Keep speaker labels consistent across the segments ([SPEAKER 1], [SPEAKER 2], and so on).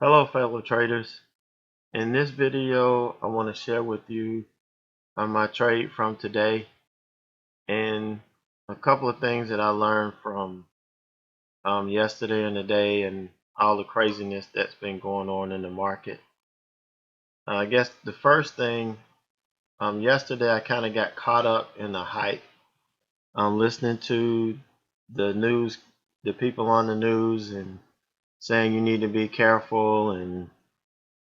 [SPEAKER 1] Hello fellow traders. In this video I want to share with you my trade from today and a couple of things that I learned from yesterday and today and all the craziness that's been going on in the market. I guess the first thing, yesterday I kind of got caught up in the hype. Listening to the news, the people on the news and saying you need to be careful and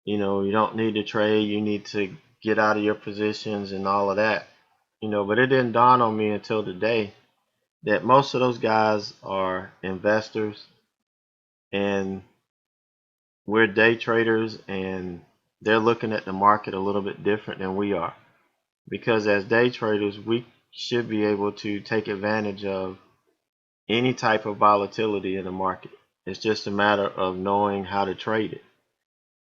[SPEAKER 1] you don't need to trade, you need to get out of your positions and all of that. But it didn't dawn on me until today that most of those guys are investors and we're day traders, and they're looking at the market a little bit different than we are. Because as day traders, we should be able to take advantage of any type of volatility in the market. It's just a matter of knowing how to trade it.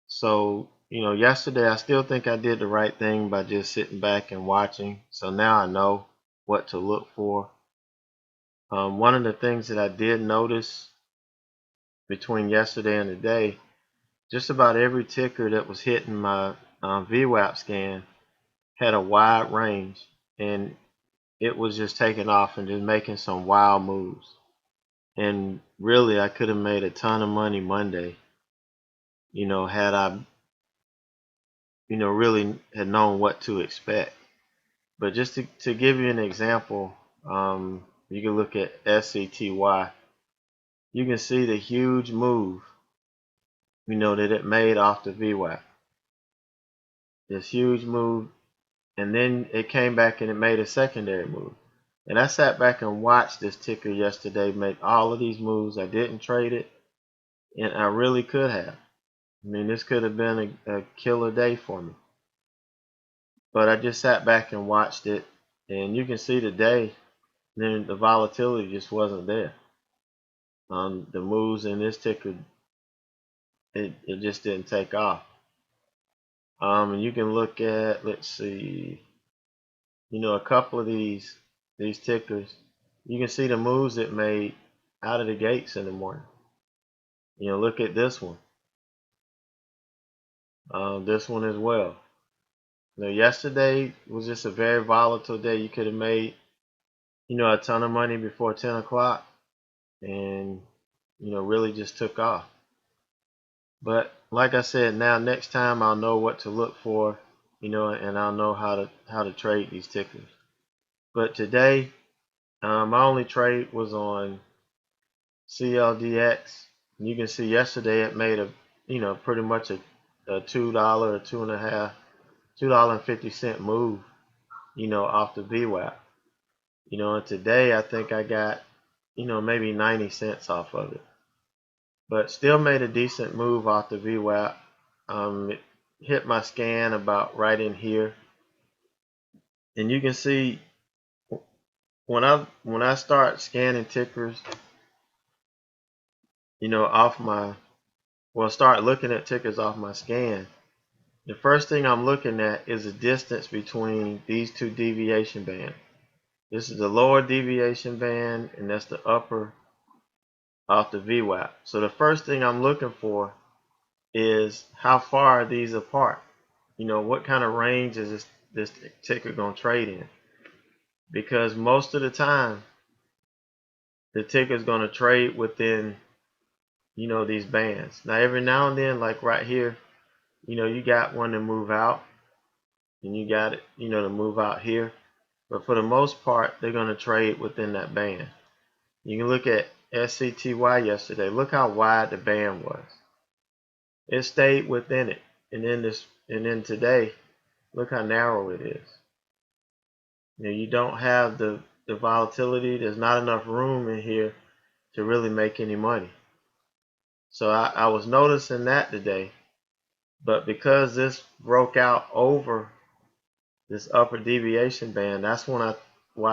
[SPEAKER 1] So, yesterday I still think I did the right thing by just sitting back and watching. So now I know what to look for. One of the things that I did notice between yesterday and today, just about every ticker that was hitting my VWAP scan had a wide range, and it was just taking off and just making some wild moves. And really, I could have made a ton of money Monday, had I really had known what to expect. But just to give you an example, you can look at SCTY. You can see the huge move, that it made off the VWAP. This huge move, and then it came back and it made a secondary move. And I sat back and watched this ticker yesterday make all of these moves. I didn't trade it, and I really could have. This could have been a killer day for me. But I just sat back and watched it, and you can see today, then the volatility just wasn't there. The moves in this ticker, it just didn't take off. And you can look at, let's see, a couple of these tickers. You can see the moves it made out of the gates in the morning. Look at this one. This one as well. Yesterday was just a very volatile day. You could have made, a ton of money before 10 o'clock and, really just took off. But like I said, now next time I'll know what to look for, and I'll know how to trade these tickers. But today, my only trade was on CLDX. You can see yesterday it made a, pretty much a $2 or $2.50 move, off the VWAP. And today I think I got, maybe 90 cents off of it. But still made a decent move off the VWAP. It hit my scan about right in here. And you can see when I start scanning tickers, start looking at tickers off my scan, the first thing I'm looking at is the distance between these two deviation bands. This is the lower deviation band, and that's the upper off the VWAP. So the first thing I'm looking for is how far are these apart? What kind of range is this ticker going to trade in? Because most of the time, the ticker is going to trade within, these bands. Now, every now and then, like right here, you got one to move out, and you got it, to move out here. But for the most part, they're going to trade within that band. You can look at SCTY yesterday. Look how wide the band was. It stayed within it. And then today, look how narrow it is. You don't have the volatility. There's not enough room in here to really make any money. So I was noticing that today. But because this broke out over this upper deviation band, that's why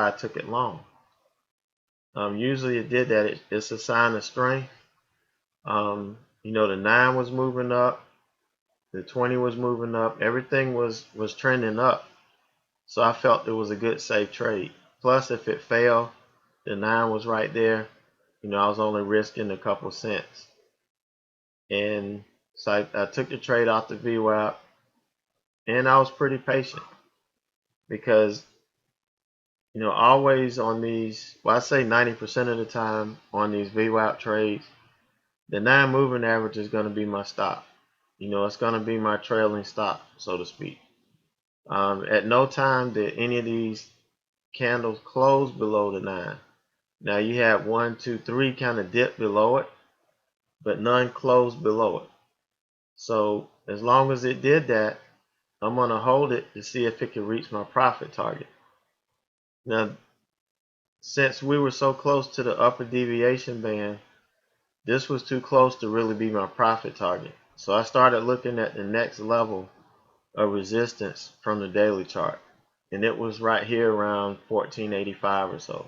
[SPEAKER 1] I took it long. Usually it did that. It's a sign of strength. The 9 was moving up. The 20 was moving up. Everything was trending up. So I felt it was a good safe trade. Plus, if it failed, the 9 was right there. I was only risking a couple cents. And So I took the trade off the VWAP, and I was pretty patient because, always on these, well, I say 90% of the time on these VWAP trades, the 9 moving average is going to be my stop. It's going to be my trailing stop, so to speak. At no time did any of these candles close below the 9. Now you had 1, 2, 3 kind of dip below it, but none closed below it. So as long as it did that, I'm going to hold it to see if it can reach my profit target. Now, since we were so close to the upper deviation band, this was too close to really be my profit target. So I started looking at the next level of resistance from the daily chart, and it was right here around 1485 or so.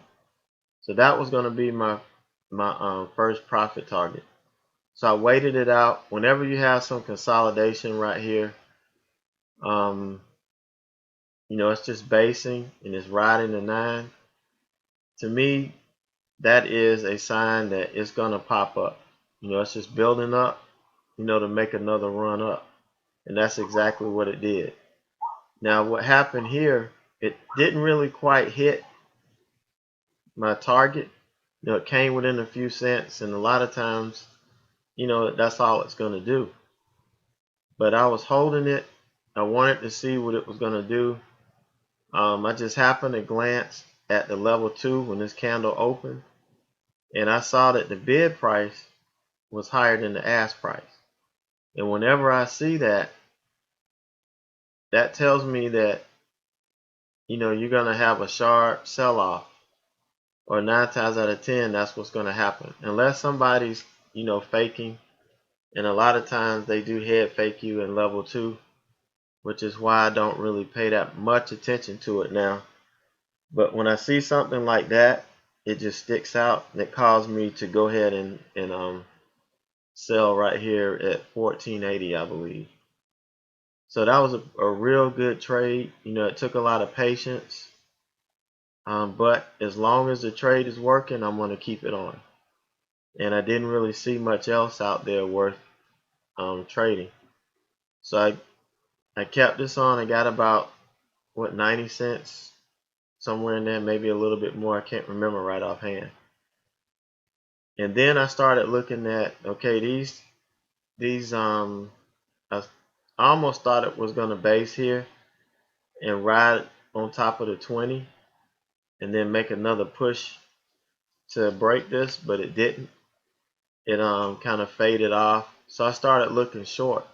[SPEAKER 1] So that was going to be my first profit target. So I waited it out. Whenever you have some consolidation right here, it's just basing and it's riding the 9. To me, that is a sign that it's going to pop up. It's just building up, to make another run up. And that's exactly what it did. Now, what happened here, it didn't really quite hit my target. It came within a few cents, and a lot of times, that's all it's going to do. But I was holding it. I wanted to see what it was going to do. I just happened to glance at the level 2 when this candle opened, and I saw that the bid price was higher than the ask price. And whenever I see that, that tells me that you're going to have a sharp sell-off, or 9 times out of 10 that's what's going to happen, unless somebody's faking. And a lot of times they do head fake you in level 2, which is why I don't really pay that much attention to it now. But when I see something like that, it just sticks out, and it caused me to go ahead and sell right here at 1480, I believe. So that was a real good trade. It took a lot of patience, but as long as the trade is working, I'm going to keep it on. And I didn't really see much else out there worth trading. So I kept this on. I got about 90 cents, somewhere in there, maybe a little bit more. I can't remember right offhand. And then I started looking at, okay, these I almost thought it was going to base here and ride on top of the 20 and then make another push to break this, but it didn't. It kind of faded off. So I started looking short.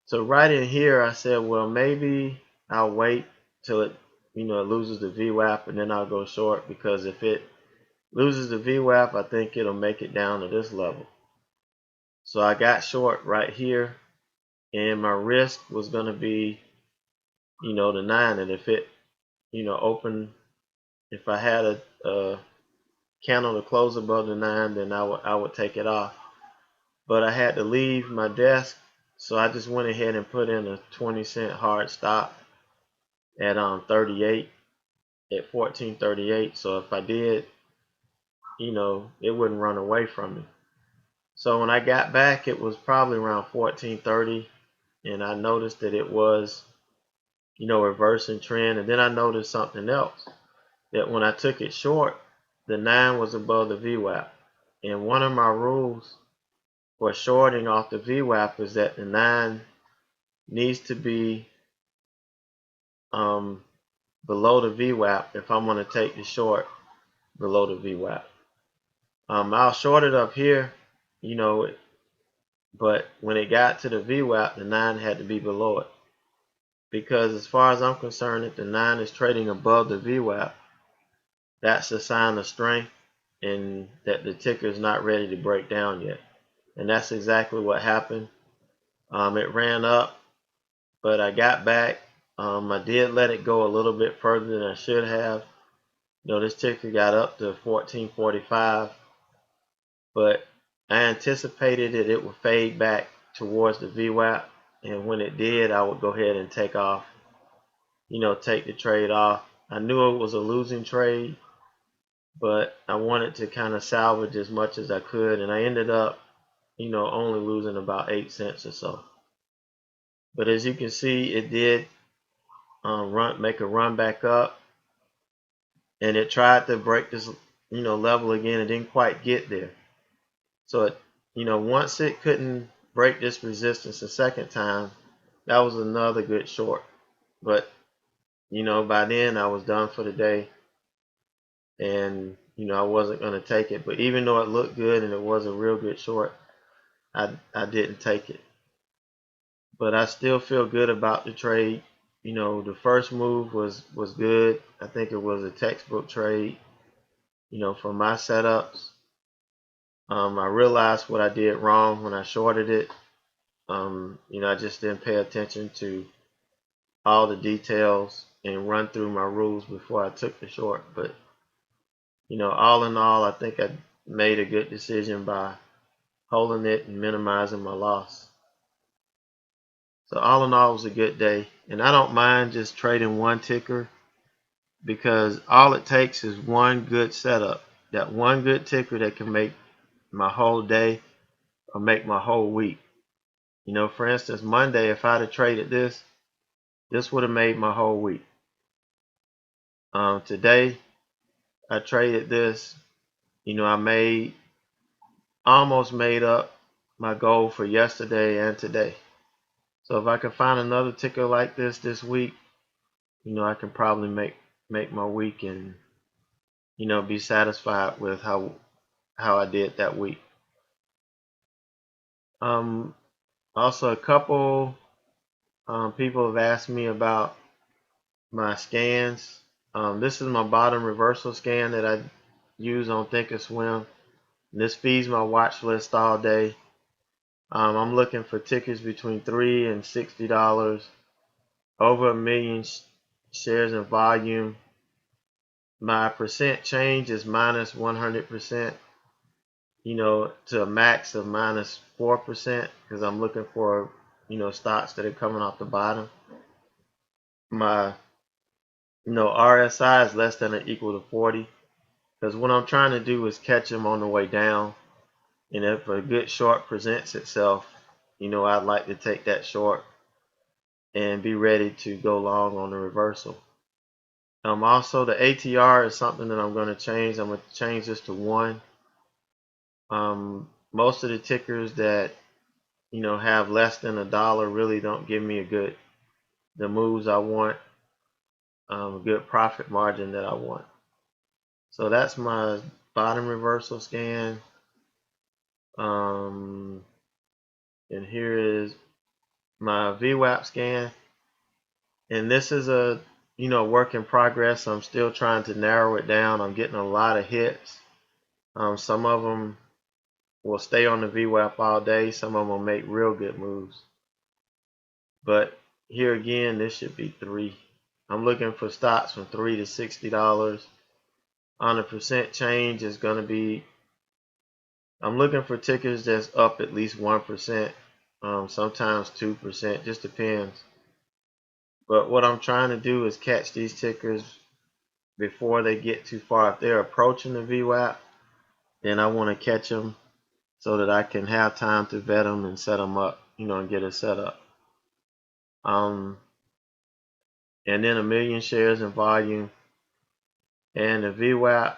[SPEAKER 1] So right in here, I said, well, maybe I'll wait till it, it loses the VWAP, and then I'll go short, because if it loses the VWAP, I think it'll make it down to this level. So I got short right here, and my risk was going to be, the 9. And if it, open, if I had a candle to close above the 9, then I would take it off. But I had to leave my desk, so I just went ahead and put in a 20-cent hard stop at 38, at 1438. So if I did, it wouldn't run away from me. So when I got back, it was probably around 1430, and I noticed that it was, reversing trend. And then I noticed something else, that when I took it short, the 9 was above the VWAP. And one of my rules for shorting off the VWAP is that the 9 needs to be below the VWAP if I'm going to take the short below the VWAP. I'll short it up here, but when it got to the VWAP, the 9 had to be below it. Because as far as I'm concerned, if the 9 is trading above the VWAP, that's a sign of strength and that the ticker is not ready to break down yet. And that's exactly what happened. It ran up, but I got back. I did let it go a little bit further than I should have. This ticker got up to 1445, but I anticipated that it would fade back towards the VWAP, and when it did, I would go ahead and take off, take the trade off. I knew it was a losing trade, but I wanted to kind of salvage as much as I could, and I ended up only losing about 8 cents or so. But as you can see, it did make a run back up, and it tried to break this level again. It didn't quite get there. So it, once it couldn't break this resistance a second time, that was another good short. But by then I was done for the day, and I wasn't going to take it. But even though it looked good and it was a real good short, I didn't take it. But I still feel good about the trade. The first move was good. I think it was a textbook trade. For my setups, I realized what I did wrong when I shorted it. I just didn't pay attention to all the details and run through my rules before I took the short. But all in all, I think I made a good decision by holding it and minimizing my loss. So all in all, it was a good day, and I don't mind just trading one ticker, because all it takes is one good setup, that one good ticker that can make my whole day or make my whole week. For instance, Monday, if I'd have traded this would have made my whole week. Today, I traded this. I almost made up my goal for yesterday and today. So if I can find another ticker like this week, I can probably make my week and be satisfied with how I did that week. Also, a couple people have asked me about my scans. This is my bottom reversal scan that I use on Thinkorswim. This feeds my watch list all day. I'm looking for tickets between $3 and $60, over 1 million shares in volume. My percent change is minus 100%, to a max of minus 4%, because I'm looking for, stocks that are coming off the bottom. My, RSI is less than or equal to 40, because what I'm trying to do is catch them on the way down. And if a good short presents itself, I'd like to take that short and be ready to go long on the reversal. Also, the ATR is something that I'm going to change. I'm going to change this to 1. Most of the tickers that have less than $1 really don't give me the moves I want, a good profit margin that I want. So that's my bottom reversal scan. And here is my VWAP scan. And this is a work in progress. I'm still trying to narrow it down. I'm getting a lot of hits. Some of them will stay on the VWAP all day. Some of them will make real good moves. But here again, this should be 3. I'm looking for stocks from $3 to $60. On the percent change is going to be, I'm looking for tickers that's up at least 1%, sometimes 2%, just depends. But what I'm trying to do is catch these tickers before they get too far. If they're approaching the VWAP, then I want to catch them so that I can have time to vet them and set them up, and get a setup. And then 1 million shares in volume, and the VWAP,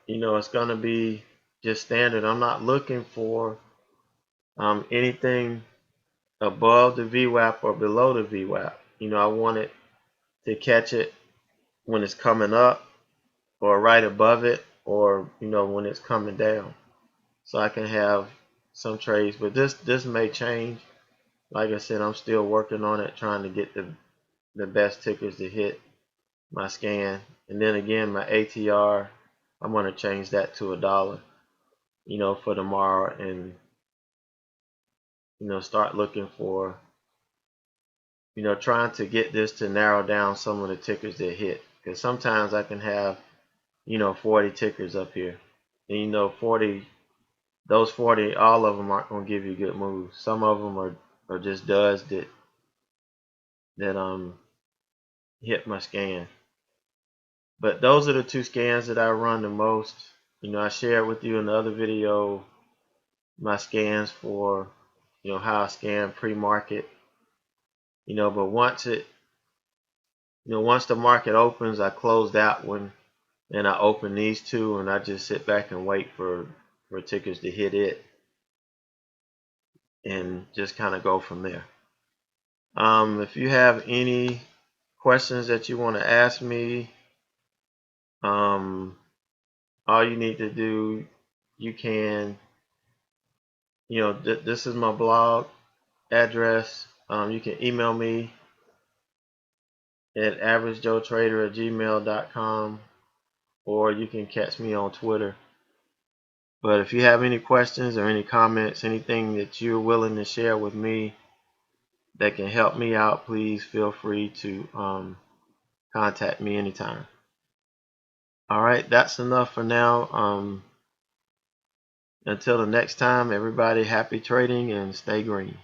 [SPEAKER 1] it's going to be just standard. I'm not looking for anything above the VWAP or below the VWAP. I want it to catch it when it's coming up, or right above it, or when it's coming down, so I can have some trades. But this may change. Like I said, I'm still working on it, trying to get the best tickers to hit my scan. And then again, my ATR, I'm going to change that to $1, for tomorrow, and start looking for, trying to get this to narrow down some of the tickers that hit, because sometimes I can have 40 tickers up here, and 40, those 40, all of them aren't going to give you good moves. Some of them are just duds that hit my scan. But those are the 2 scans that I run the most. I shared with you in the other video my scans for, how I scan pre-market. But once the market opens, I close that one and I open these two, and I just sit back and wait for tickers to hit it and just kind of go from there. If you have any questions that you want to ask me, all you need to do, you can, this is my blog address. You can email me at averagejoetrader@gmail.com, or you can catch me on Twitter. But if you have any questions or any comments, anything that you're willing to share with me that can help me out, please feel free to contact me anytime. All right, that's enough for now. Until the next time, everybody, happy trading and stay green.